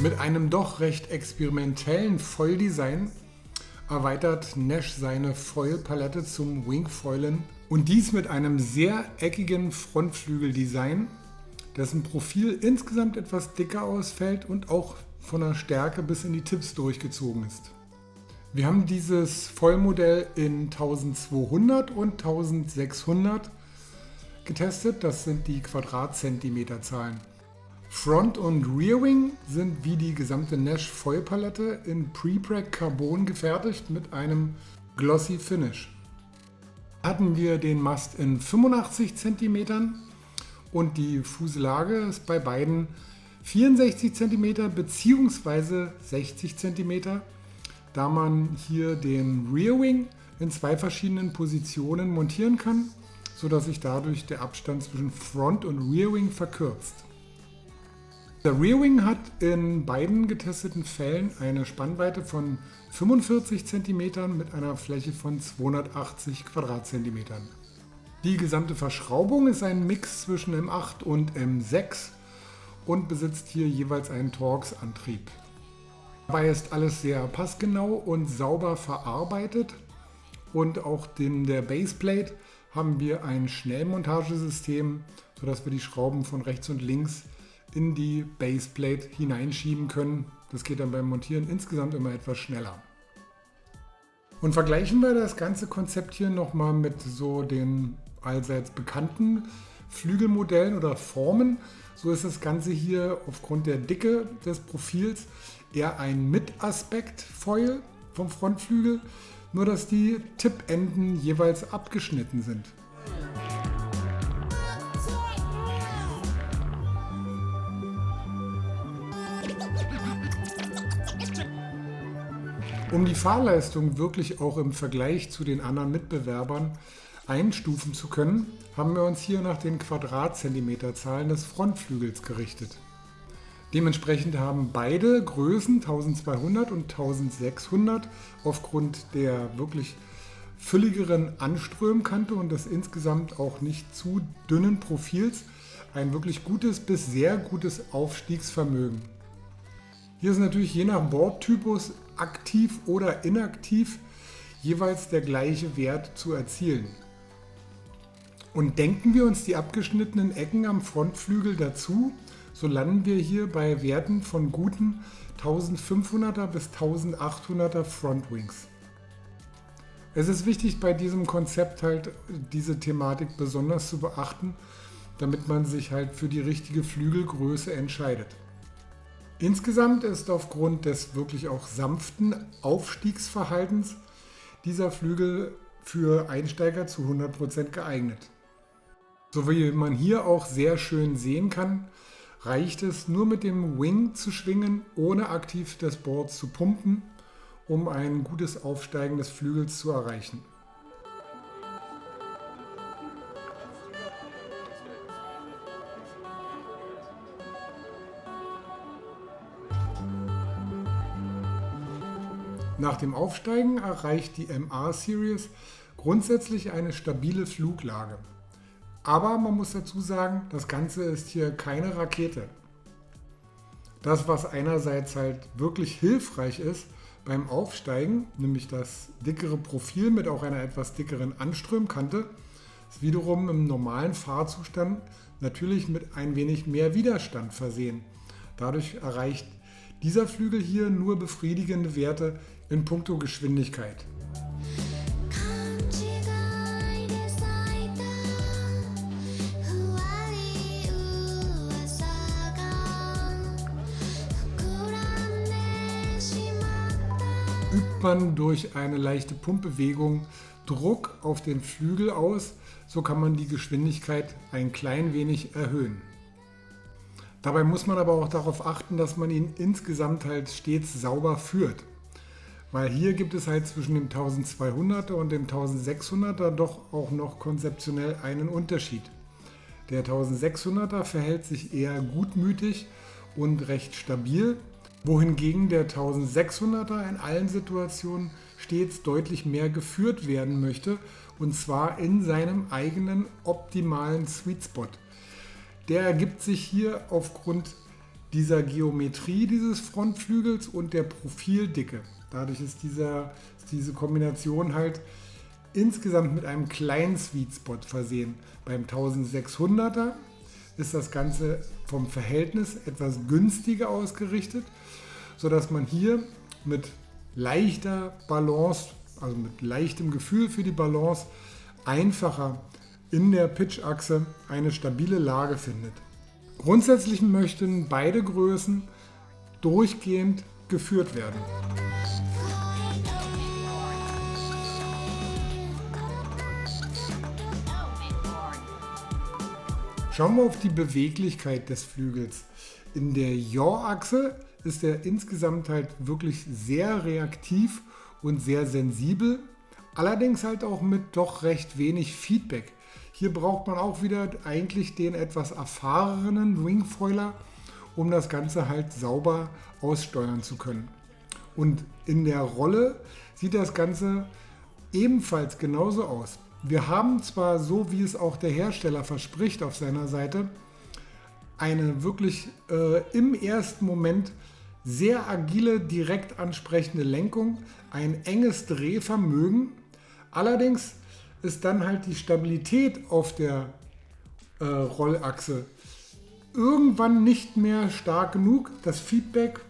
Mit einem doch recht experimentellen Foil-Design erweitert Nash seine Foil-Palette zum Wingfoilen und dies mit einem sehr eckigen Frontflügel-Design, dessen Profil insgesamt etwas dicker ausfällt und auch von der Stärke bis in die Tips durchgezogen ist. Wir haben dieses Foil-Modell in 1200 und 1600 getestet, das sind die Quadratzentimeterzahlen. Front und Rear Wing sind wie die gesamte Nash Foil Palette in Prepreg Carbon gefertigt mit einem Glossy Finish. Hatten wir den Mast in 85 cm und die Fuselage ist bei beiden 64 cm bzw. 60 cm, da man hier den Rear Wing in zwei verschiedenen Positionen montieren kann, sodass sich dadurch der Abstand zwischen Front und Rear Wing verkürzt. Der Rear Wing hat in beiden getesteten Fällen eine Spannweite von 45 cm mit einer Fläche von 280 Quadratzentimetern. Die gesamte Verschraubung ist ein Mix zwischen M8 und M6 und besitzt hier jeweils einen Torx-Antrieb. Dabei ist alles sehr passgenau und sauber verarbeitet und auch in der Baseplate haben wir ein Schnellmontagesystem, sodass wir die Schrauben von rechts und links in die Baseplate hineinschieben können. Das geht dann beim Montieren insgesamt immer etwas schneller. Und vergleichen wir das ganze Konzept hier nochmal mit so den allseits bekannten Flügelmodellen oder Formen. So ist das Ganze hier aufgrund der Dicke des Profils eher ein Mit-Aspekt-Foil vom Frontflügel, nur dass die Tippenden jeweils abgeschnitten sind. Um die Fahrleistung wirklich auch im Vergleich zu den anderen Mitbewerbern einstufen zu können, haben wir uns hier nach den Quadratzentimeterzahlen des Frontflügels gerichtet. Dementsprechend haben beide Größen 1200 und 1600 aufgrund der wirklich fülligeren Anströmkante und des insgesamt auch nicht zu dünnen Profils ein wirklich gutes bis sehr gutes Aufstiegsvermögen. Hier ist natürlich je nach Bordtypus aktiv oder inaktiv jeweils der gleiche Wert zu erzielen. Und denken wir uns die abgeschnittenen Ecken am Frontflügel dazu, so landen wir hier bei Werten von guten 1500er bis 1800er Frontwings. Es ist wichtig bei diesem Konzept halt diese Thematik besonders zu beachten, damit man sich halt für die richtige Flügelgröße entscheidet. Insgesamt ist aufgrund des wirklich auch sanften Aufstiegsverhaltens dieser Flügel für Einsteiger zu 100% geeignet. So wie man hier auch sehr schön sehen kann, reicht es nur mit dem Wing zu schwingen, ohne aktiv das Board zu pumpen, um ein gutes Aufsteigen des Flügels zu erreichen. Nach dem Aufsteigen erreicht die MR-Series grundsätzlich eine stabile Fluglage. Aber man muss dazu sagen, das Ganze ist hier keine Rakete. Das, was einerseits halt wirklich hilfreich ist beim Aufsteigen, nämlich das dickere Profil mit auch einer etwas dickeren Anströmkante, ist wiederum im normalen Fahrzustand natürlich mit ein wenig mehr Widerstand versehen. Dadurch erreicht dieser Flügel hier nur befriedigende Werte in puncto Geschwindigkeit. Übt man durch eine leichte Pumpbewegung Druck auf den Flügel aus, so kann man die Geschwindigkeit ein klein wenig erhöhen. Dabei muss man aber auch darauf achten, dass man ihn insgesamt halt stets sauber führt. Weil hier gibt es halt zwischen dem 1200er und dem 1600er doch auch noch konzeptionell einen Unterschied. Der 1600er verhält sich eher gutmütig und recht stabil, wohingegen der 1600er in allen Situationen stets deutlich mehr geführt werden möchte, und zwar in seinem eigenen optimalen Sweet Spot. Der ergibt sich hier aufgrund dieser Geometrie dieses Frontflügels und der Profildicke. Dadurch ist diese Kombination halt insgesamt mit einem kleinen Sweet Spot versehen. Beim 1600er ist das Ganze vom Verhältnis etwas günstiger ausgerichtet, sodass man hier mit leichter Balance, also mit leichtem Gefühl für die Balance, einfacher in der Pitchachse eine stabile Lage findet. Grundsätzlich möchten beide Größen durchgehend geführt werden. Schauen wir auf die Beweglichkeit des Flügels. In der Yaw-Achse ist er insgesamt halt wirklich sehr reaktiv und sehr sensibel, allerdings halt auch mit doch recht wenig Feedback. Hier braucht man auch wieder eigentlich den etwas erfahrenen Wingfoiler, um das Ganze halt sauber aussteuern zu können. Und in der Rolle sieht das Ganze ebenfalls genauso aus. Wir haben zwar, so wie es auch der Hersteller verspricht auf seiner Seite, eine wirklich im ersten Moment sehr agile, direkt ansprechende Lenkung, ein enges Drehvermögen. Allerdings ist dann halt die Stabilität auf der Rollachse irgendwann nicht mehr stark genug. Das Feedback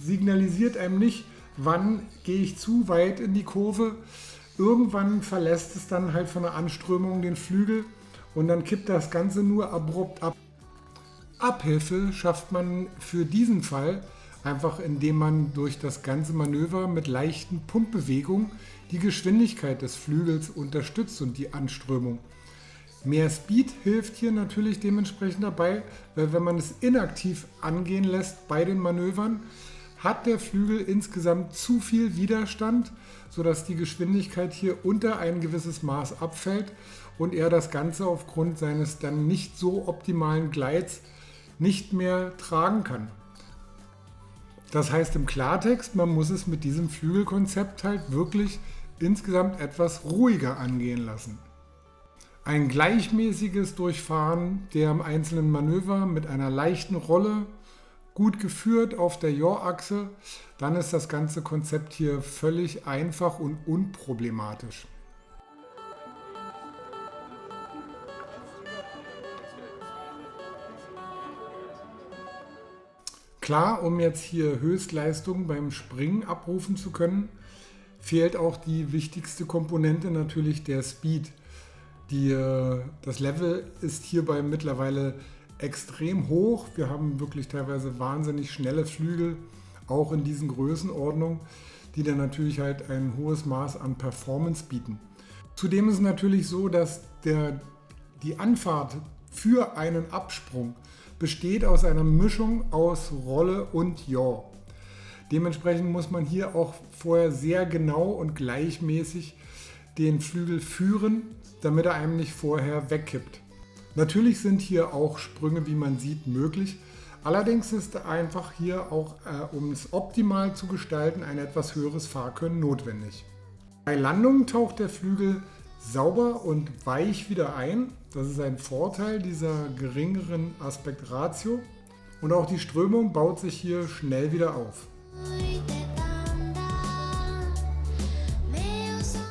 signalisiert einem nicht, wann gehe ich zu weit in die Kurve. Irgendwann verlässt es dann halt von der Anströmung den Flügel und dann kippt das Ganze nur abrupt ab. Abhilfe schafft man für diesen Fall einfach, indem man durch das ganze Manöver mit leichten Pumpbewegungen die Geschwindigkeit des Flügels unterstützt und die Anströmung. Mehr Speed hilft hier natürlich dementsprechend dabei, weil wenn man es inaktiv angehen lässt bei den Manövern, hat der Flügel insgesamt zu viel Widerstand, sodass die Geschwindigkeit hier unter ein gewisses Maß abfällt und er das Ganze aufgrund seines dann nicht so optimalen Glides nicht mehr tragen kann. Das heißt im Klartext, man muss es mit diesem Flügelkonzept halt wirklich insgesamt etwas ruhiger angehen lassen. Ein gleichmäßiges Durchfahren der einzelnen Manöver mit einer leichten Rolle, gut geführt auf der Yaw-Achse, dann ist das ganze Konzept hier völlig einfach und unproblematisch. Klar, um jetzt hier Höchstleistung beim Springen abrufen zu können, fehlt auch die wichtigste Komponente natürlich der Speed. Das Level ist hierbei mittlerweile extrem hoch. Wir haben wirklich teilweise wahnsinnig schnelle Flügel, auch in diesen Größenordnungen, die dann natürlich halt ein hohes Maß an Performance bieten. Zudem ist es natürlich so, dass die Anfahrt für einen Absprung besteht aus einer Mischung aus Rolle und Yaw. Dementsprechend muss man hier auch vorher sehr genau und gleichmäßig den Flügel führen, damit er einem nicht vorher wegkippt. Natürlich sind hier auch Sprünge, wie man sieht, möglich. Allerdings ist einfach hier auch, um es optimal zu gestalten, ein etwas höheres Fahrkönnen notwendig. Bei Landungen taucht der Flügel sauber und weich wieder ein. Das ist ein Vorteil dieser geringeren Aspektratio. Und auch die Strömung baut sich hier schnell wieder auf.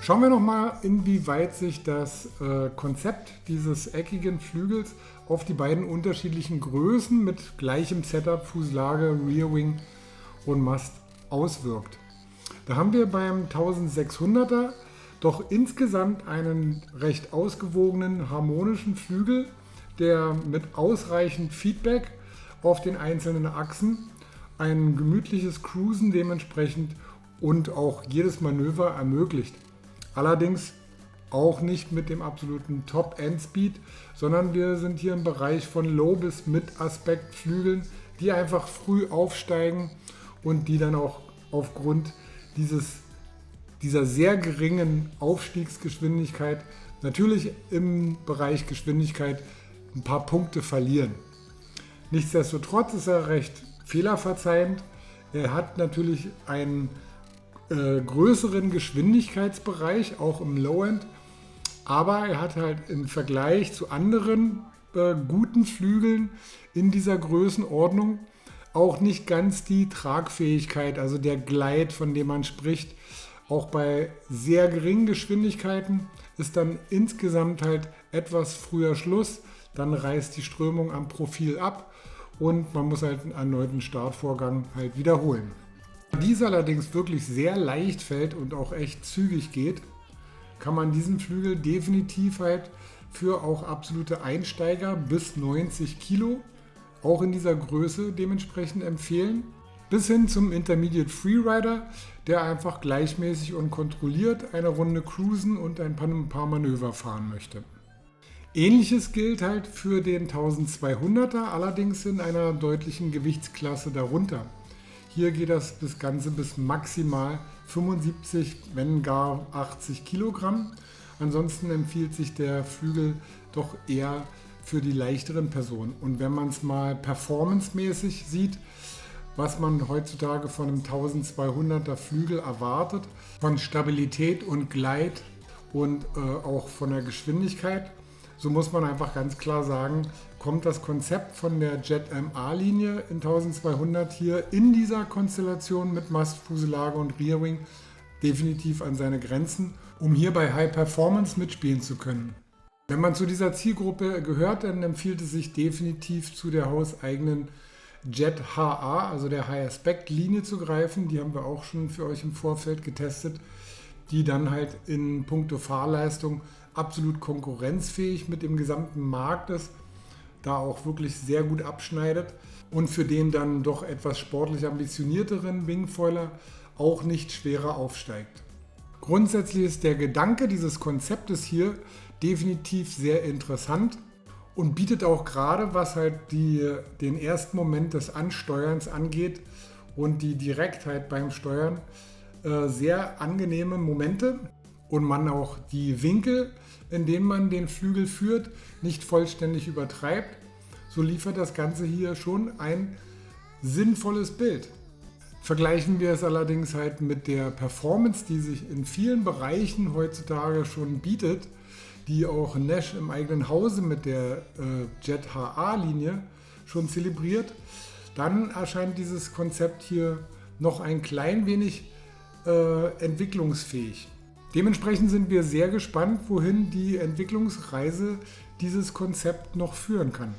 Schauen wir nochmal, inwieweit sich das Konzept dieses eckigen Flügels auf die beiden unterschiedlichen Größen mit gleichem Setup, Fuselage, Rearwing und Mast auswirkt. Da haben wir beim 1600er doch insgesamt einen recht ausgewogenen, harmonischen Flügel, der mit ausreichend Feedback auf den einzelnen Achsen ein gemütliches Cruisen dementsprechend und auch jedes Manöver ermöglicht. Allerdings auch nicht mit dem absoluten Top-End-Speed, sondern wir sind hier im Bereich von Low- bis Mid-Aspekt-Flügeln, die einfach früh aufsteigen und die dann auch aufgrund dieser sehr geringen Aufstiegsgeschwindigkeit natürlich im Bereich Geschwindigkeit ein paar Punkte verlieren. Nichtsdestotrotz ist er recht fehlerverzeihend. Er hat natürlich einen größeren Geschwindigkeitsbereich, auch im Low-End, aber er hat halt im Vergleich zu anderen guten Flügeln in dieser Größenordnung auch nicht ganz die Tragfähigkeit, also der Glide, von dem man spricht. Auch bei sehr geringen Geschwindigkeiten ist dann insgesamt halt etwas früher Schluss. Dann reißt die Strömung am Profil ab und man muss halt einen erneuten Startvorgang halt wiederholen. Da dies allerdings wirklich sehr leicht fällt und auch echt zügig geht, kann man diesen Flügel definitiv halt für auch absolute Einsteiger bis 90 Kilo auch in dieser Größe dementsprechend empfehlen. Bis hin zum Intermediate Freerider, der einfach gleichmäßig und kontrolliert eine Runde cruisen und ein paar Manöver fahren möchte. Ähnliches gilt halt für den 1200er, allerdings in einer deutlichen Gewichtsklasse darunter. Hier geht das Ganze bis maximal 75, wenn gar 80 Kilogramm. Ansonsten empfiehlt sich der Flügel doch eher für die leichteren Personen. Und wenn man es mal performancemäßig sieht, was man heutzutage von einem 1200er Flügel erwartet, von Stabilität und Glide und auch von der Geschwindigkeit, so muss man einfach ganz klar sagen, kommt das Konzept von der Jet MA-Linie in 1200 hier in dieser Konstellation mit Mast, Fuselage und Rearwing definitiv an seine Grenzen, um hier bei High Performance mitspielen zu können. Wenn man zu dieser Zielgruppe gehört, dann empfiehlt es sich definitiv zu der hauseigenen Jet HA, also der High Aspect Linie zu greifen. Die haben wir auch schon für euch im Vorfeld getestet, die dann halt in puncto Fahrleistung absolut konkurrenzfähig mit dem gesamten Markt ist, da auch wirklich sehr gut abschneidet und für den dann doch etwas sportlich ambitionierteren Wingfoiler auch nicht schwerer aufsteigt. Grundsätzlich ist der Gedanke dieses Konzeptes hier definitiv sehr interessant und bietet auch gerade, was halt den ersten Moment des Ansteuerns angeht und die Direktheit beim Steuern, sehr angenehme Momente und man auch die Winkel, in denen man den Flügel führt, nicht vollständig übertreibt. So liefert das Ganze hier schon ein sinnvolles Bild. Vergleichen wir es allerdings halt mit der Performance, die sich in vielen Bereichen heutzutage schon bietet, die auch Nash im eigenen Hause mit der Jet HA-Linie schon zelebriert, dann erscheint dieses Konzept hier noch ein klein wenig entwicklungsfähig. Dementsprechend sind wir sehr gespannt, wohin die Entwicklungsreise dieses Konzept noch führen kann.